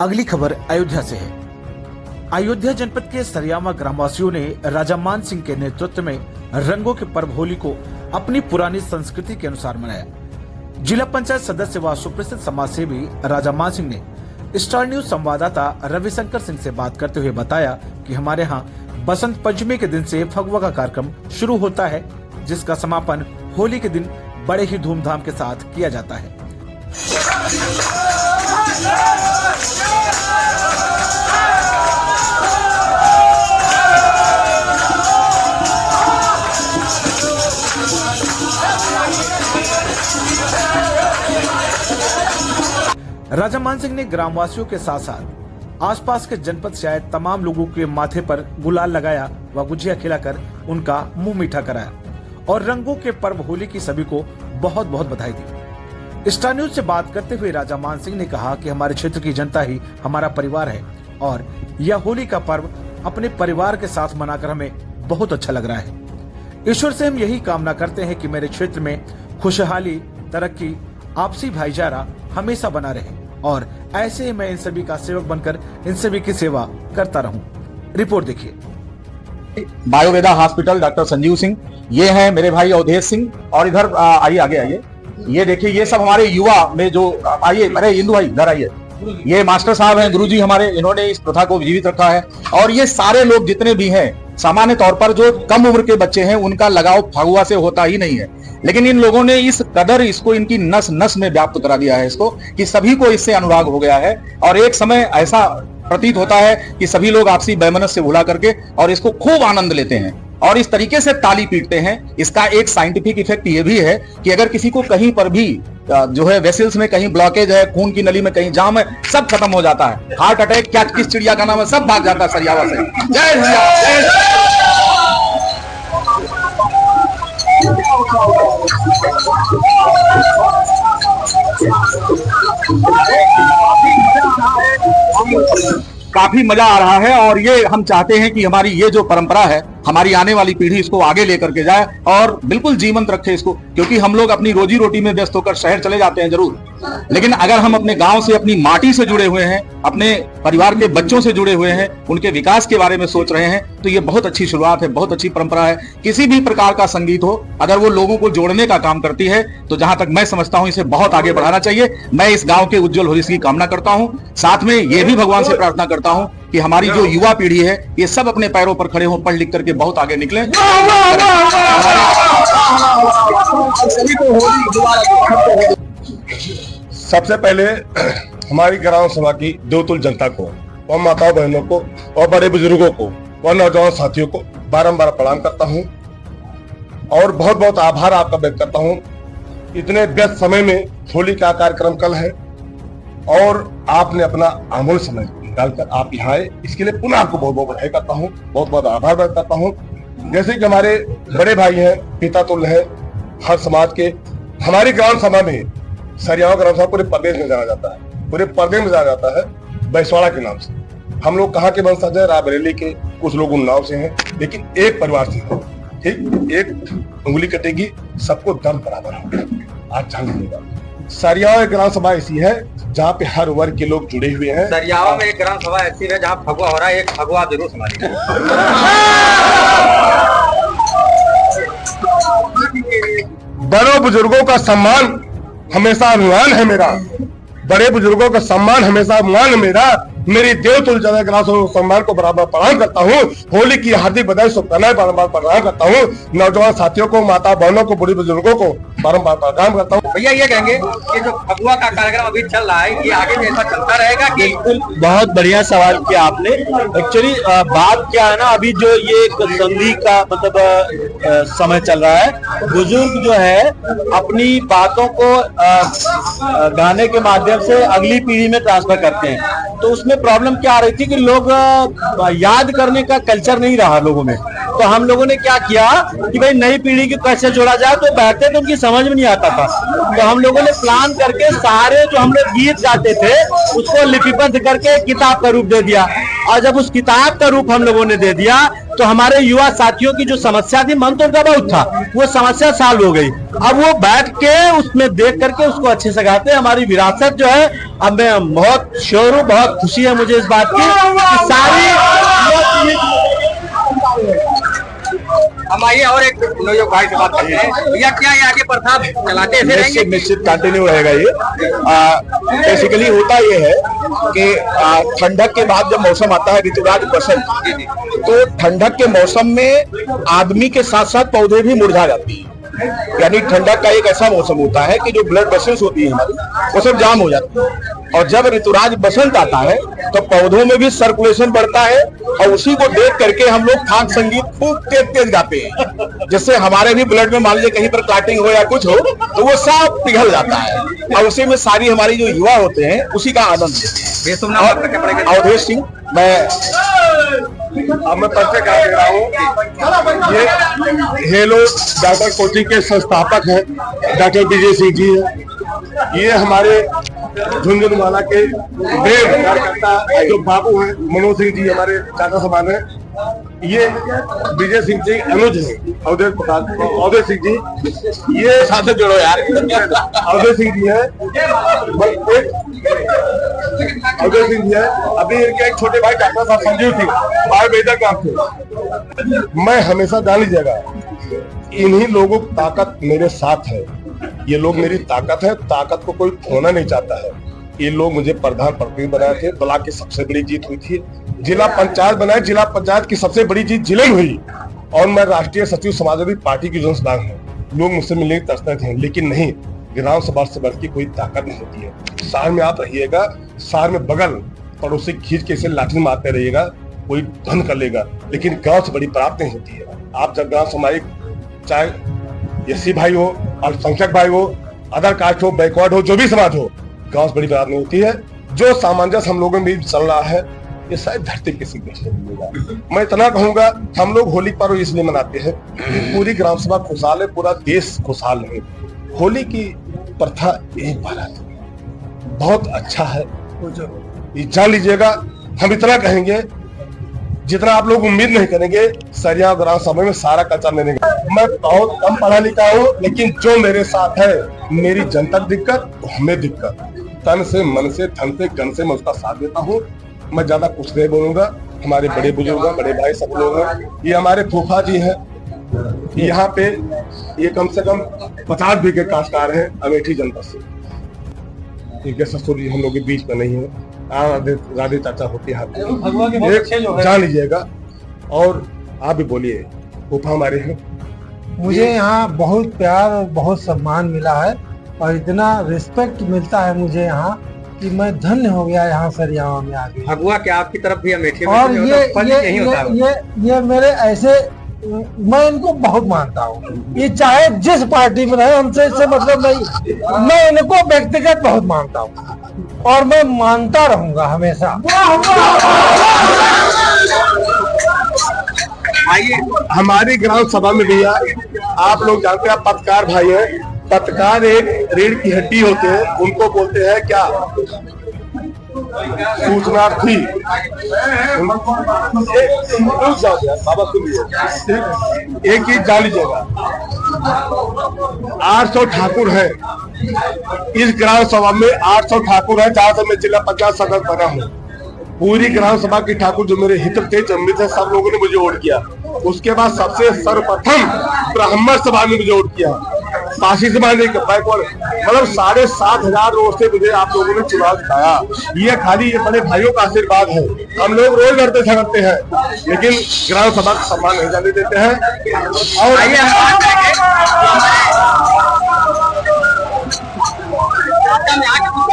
अगली खबर अयोध्या से है। अयोध्या जनपद के सरियामा ग्रामवासियों ने राजा मान सिंह के नेतृत्व में रंगों के पर्व होली को अपनी पुरानी संस्कृति के अनुसार मनाया। जिला पंचायत सदस्य व सुप्रसिद्ध समाज सेवी राजा मान सिंह ने स्टार न्यूज संवाददाता रविशंकर सिंह से बात करते हुए बताया कि हमारे यहाँ बसंत पंचमी के दिन से फगुआ का कार्यक्रम शुरू होता है, जिसका समापन होली के दिन बड़े ही धूमधाम के साथ किया जाता है। राजा मान सिंह ने ग्रामवासियों के साथ साथ आसपास के जनपद से आए तमाम लोगों के माथे पर गुलाल लगाया व गुजिया खिलाकर उनका मुंह मीठा कराया और रंगों के पर्व होली की सभी को बहुत बहुत बधाई दी। स्टार न्यूज से बात करते हुए राजा मान सिंह ने कहा कि हमारे क्षेत्र की जनता ही हमारा परिवार है और यह होली का पर्व अपने परिवार के साथ मनाकर हमें बहुत अच्छा लग रहा है। ईश्वर से हम यही कामना करते हैं कि मेरे क्षेत्र में खुशहाली, तरक्की, आपसी भाईचारा हमेशा बना रहे और ऐसे ही मैं इन सभी का सेवक बनकर इन सभी की सेवा करता रहूं। रिपोर्ट देखिए। बायोवेदा हॉस्पिटल, डॉक्टर संजीव सिंह, ये हैं मेरे भाई अवधेश सिंह, और इधर आइए, आगे आइए। ये देखिए, ये सब हमारे युवा में जो आइए, अरे इंदु भाई इधर आइए। ये मास्टर साहब हैं, गुरुजी हमारे, इन्होंने इस प्रथा को जीवित रखा है। और ये सारे लोग जितने भी हैं, सामान्य तौर पर जो कम उम्र के बच्चे हैं उनका लगाव फगुआ से होता ही नहीं है, लेकिन इन लोगों ने इस कदर इसको इनकी नस नस में व्याप्त करा दिया है इसको, कि सभी को इससे अनुराग हो गया है। और एक समय ऐसा प्रतीत होता है कि सभी लोग आपसी वैमनस्य से भुला करके और इसको खूब आनंद लेते हैं और इस तरीके से ताली पीटते हैं। इसका एक साइंटिफिक इफेक्ट ये भी है कि अगर किसी को कहीं पर भी जो है वेसल्स में कहीं ब्लॉकेज है, खून की नली में कहीं जाम है, सब खत्म हो जाता है। हार्ट अटैक, क्या किस चिड़िया का नाम है, सब भाग जाता है सरियावा से। जय जय। काफी मजा आ रहा है और ये हम चाहते हैं कि हमारी ये जो परंपरा है, हमारी आने वाली पीढ़ी इसको आगे लेकर के जाए और बिल्कुल जीवंत रखे इसको, क्योंकि हम लोग अपनी रोजी रोटी में व्यस्त होकर शहर चले जाते हैं जरूर, लेकिन अगर हम अपने गांव से, अपनी माटी से जुड़े हुए हैं, अपने परिवार के बच्चों से जुड़े हुए हैं, उनके विकास के बारे में सोच रहे हैं, तो ये बहुत अच्छी शुरुआत है, बहुत अच्छी परंपरा है। किसी भी प्रकार का संगीत हो, अगर वो लोगों को जोड़ने का काम करती है तो जहां तक मैं समझता हूं इसे बहुत आगे बढ़ाना चाहिए। मैं इस गांव के उज्जवल भविष्य की कामना करता हूं, साथ में ये भी भगवान से प्रार्थना करता हूं कि हमारी जो युवा पीढ़ी है ये सब अपने पैरों पर खड़े हों, पढ़ लिख करके बहुत आगे निकले। सबसे पहले हमारी ग्राम सभा की देवतुल जनता को और माताओं बहनों को और बड़े बुजुर्गों को और नौजवान साथियों को बारंबार प्रणाम करता हूं और बहुत बहुत आभार आपका व्यक्त करता हूं। इतने व्यस्त समय में होली का कार्यक्रम कल है और आपने अपना अमूल्य समय निकालकर आप यहाँ आए, इसके लिए पुनः आपको बहुत बहुत बधाई करता हूँ, बहुत बहुत आभार व्यक्त करता हूँ। जैसे कि हमारे बड़े भाई हैं, पिता तुल्य है हर समाज के, हमारी ग्राम सभा में सरियावा ग्राम सभा पूरे प्रदेश में जाना जाता है, पूरे प्रदेश में जाना जाता है बैसवाड़ा के नाम से। हम लोग कहाँ के वंशज है, रायबरेली के, कुछ लोग उन्नाव से हैं, लेकिन एक परिवार से हैं, ठीक। एक उंगली कटेगी सबको दम बराबर होगा। आज जान लीजिएगा, सरियावा ग्राम सभा ऐसी है जहाँ पे हर वर्ग के लोग जुड़े हुए हैं। सरियावा में एक ग्राम सभा ऐसी है जहाँ फगुआ हो रहा है, एक फगुआ जरूर समाज। बड़ों बुजुर्गों का सम्मान हमेशा अभिमान है मेरा, बड़े बुजुर्गों का सम्मान हमेशा अभिमान है मेरा। मेरी देवतुल जनता ग्राम सम्मान को बराबर प्रणाम करता हूँ। होली की हार्दिक बधाई, शुभकामनाएं बारंबार प्रणाम करता हूँ। नौजवान साथियों को, माता बहनों को, बुढ़े बुजुर्गों को बारंबार प्रणाम करता हूँ। भैया ये कहेंगे कि जो फगुआ का कार्यक्रम अभी चल रहा है ये आगे भी ऐसा चलता रहेगा? बिल्कुल, बहुत बढ़िया सवाल किया आपने। एक्चुअली बात क्या है ना, अभी जो ये संधि का मतलब समय चल रहा है, बुजुर्ग जो है अपनी बातों को गाने के माध्यम से अगली पीढ़ी में ट्रांसफर करते हैं, तो उसमें प्रॉब्लम क्या आ रही थी कि लोग याद करने का कल्चर नहीं रहा लोगों में। तो हम लोगों ने क्या किया कि भाई नई पीढ़ी को कैसे जोड़ा जाए, तो बैठते तो उनकी समझ में नहीं आता था, तो हम लोगों ने प्लान करके सारे जो हम लोग गीत गाते थे उसको लिपिबद्ध करके किताब का रूप दे दिया। और जब उस किताब का रूप हम लोगों ने दे दिया तो हमारे युवा साथियों की जो समस्या थी, मन तो उनका बहुत था, वो समस्या सॉल्व हो गई। अब वो बैठ के उसमें देख करके उसको अच्छे से गाते हैं। हमारी विरासत जो है, अब मैं बहुत श्योर हूँ, बहुत खुशी है मुझे इस बात की कि सारी हम आइए और एक नौजवान भाई से बात करते हैं। भैया क्या ये आगे प्रथा चलाते ऐसे रहेंगे? निश्चित कंटिन्यू रहेगा ये। बेसिकली होता ये है कि ठंडक के बाद जब मौसम आता है ऋतुराज बसंत, तो ठंडक के मौसम में आदमी के साथ साथ पौधे भी मुरझा जाती है। यानी ठंडक का एक ऐसा मौसम होता है कि जो ब्लड वेसल्स होती है हमारी, वो सब जाम हो जाती है। और जब ऋतुराज बसंत आता है तो पौधों में भी सर्कुलेशन बढ़ता है, और उसी को देख करके हम लोग फाग संगीत खूब तेज तेज गाते हैं, जिससे हमारे भी ब्लड में मान लीजिए कहीं पर क्लॉटिंग हो या कुछ हो तो वो सब पिघल जाता है, और उसी में सारी हमारी जो युवा होते हैं उसी का आनंद लेते हैं। अवधेश सिंह, मैं परिचय करा दे रहा हूँ। ये हेलो डॉक्टर कोचिंग के संस्थापक हैं, डॉक्टर विजय सिंह जी हैं। ये हमारे झुंझुनवाला के देव कार्यकर्ता जो बाबू हैं, मनोज सिंह जी हमारे चाचा समान हैं। ये विजय सिंह जी अनुज है, अवधेश सिंह जी, ये साथ जोड़ो यार। अवधेश सिंह जी है, अवधेश सिंह जी है। अभी इनके एक छोटे भाई डॉक्टर साहब संजीव सिंह, आयुर्वेदक काम थे। मैं हमेशा जान लीजिएगा, इन्हीं लोगों की ताकत मेरे साथ है। ये लोग मेरी ताकत है, ताकत को कोई खोना नहीं चाहता है। ये लोग मुझे प्रधान प्रतिनिधि बनाए थे, ब्लॉक की सबसे बड़ी जीत हुई थी। जिला पंचायत बनाए, जिला पंचायत की सबसे बड़ी जीत जिले में हुई। और मैं राष्ट्रीय सचिव समाजवादी पार्टी की जनसभा हूँ। लोग मुझसे मिलने की तरसते थे, लेकिन नहीं, ग्राम सभा से बढ़ की कोई ताकत नहीं होती है। शहर में आप रहिएगा, शहर में बगल पड़ोसी खींच के इसे लाठी मारते रहिएगा, कोई धन कर लेगा, लेकिन गांव से बड़ी प्राप्त नहीं होती है। आप जब गांव सामाजिक, चाहे एससी भाई हो, अल्पसंख्यक भाई हो, अदर कास्ट हो, बैकवर्ड हो, जो भी समाज हो, गांव से बड़ी बात नहीं होती है। जो सामंजस्य हम लोगों में चल रहा है, ये शायद धरती किसी देखने मिलेगा। मैं इतना कहूंगा, हम लोग होली पर्व इसलिए मनाते हैं कि पूरी ग्राम सभा खुशहाल है, पूरा देश खुशहाल है। होली की प्रथा एक बार आती है, बहुत अच्छा है, ये जान लीजिएगा। हम इतना कहेंगे, जितना आप लोग उम्मीद नहीं करेंगे, सरिया ग्राम सभा में सारा कच्चा लेने का। मैं बहुत कम पढ़ा लिखा हूँ, लेकिन जो मेरे साथ है, मेरी जनता दिक्कत तो हमें दिक्कत, तन से, मन से, धन से, गन से मैं उसका साथ देता हूँ। मैं ज्यादा कुछ नहीं बोलूंगा। हमारे बड़े बुजुर्ग, बड़े भाई सब लोग हैं। ये हमारे फूफा जी हैं, यहाँ पे ये कम से कम 50 बीघे काश्तकार हैं अमेठी जनपद से। इनके ससुर जी हम लोग के बीच में नहीं है, राधे चाचा होती है, जान लीजिएगा। और आप भी बोलिए, फूफा हमारे हैं। मुझे यहाँ बहुत प्यार और बहुत सम्मान मिला है, और इतना रिस्पेक्ट मिलता है मुझे यहाँ कि मैं धन्य हो गया यहाँ सरियावा में आके। भगवा क्या आपकी तरफ भी अमेठी में और ये मेरे ऐसे, मैं इनको बहुत मानता हूँ। ये चाहे जिस पार्टी में रहे, हमसे इससे मतलब नहीं, मैं इनको व्यक्तिगत बहुत मानता हूँ और मैं मानता रहूंगा हमेशा। आइए हमारी ग्राम सभा में भैया, आप लोग जानते हैं, पत्रकार भाई हैं। पत्रकार एक रीढ़ की हड्डी होते हैं, उनको बोलते हैं क्या, सूचनार्थी। बाबा सुनिए, एक चीज जान लीजिएगा, 800 ठाकुर हैं इस ग्राम सभा में, 800 ठाकुर हैं, जहां से मैं जिला पंचायत सदस्य बना हूँ। पूरी ग्राम सभा के ठाकुर जो मेरे हित थे, अमृत है, सब लोगों ने मुझे वोट किया। उसके बाद सबसे सर्वप्रथम ब्राह्मण सभा ने मुझे वोट किया, पासी सभा ने, मतलब 7,500 वोट से मुझे आप लोगों ने चुनाव जिताया। ये खाली ये बड़े भाइयों का आशीर्वाद है। हम लोग रोज लड़ते झगड़ते हैं, लेकिन ग्राम सभा का सम्मान नहीं जाने देते हैं। और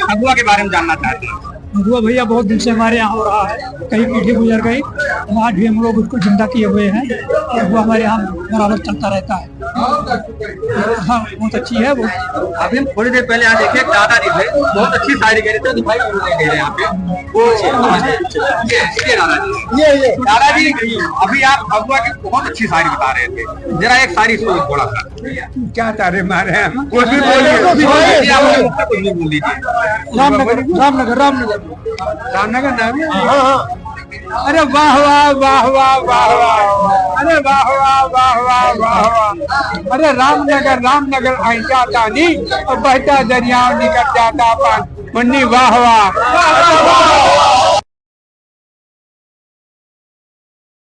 भगवा के बारे में जानना चाहते हैं। भगवा भैया बहुत दिन से हमारे यहाँ हो रहा है, कई पीढ़ी गुजर गई, आज भी हम लोग उसको जिंदा किए हुए हैं। भगवा हमारे यहाँ बराबर चलता रहता है। हाँ, बहुत अच्छी है वो। अभी हम थोड़ी देर पहले यहाँ देखे, दादाजी थे, बहुत अच्छी शायरी कह रहे थे, भाई यहाँ पे वो दादाजी। अभी आप भगवा की बहुत अच्छी शायरी बता रहे थे, जरा एक शायरी सुनो थोड़ा सा। क्या तारे मारे हैं, कुछ भी बोलिए, रामनगर रामनगर रामनगर नाम है। हाँ हाँ, अरे वाह वाह वाह वाह वाह वाह, अरे वाह वाह वाह वाह वाह वाह, अरे रामनगर आई जाता नहीं और बहता दरिया निकल जाता पानी, मुन्नी वाह वाह।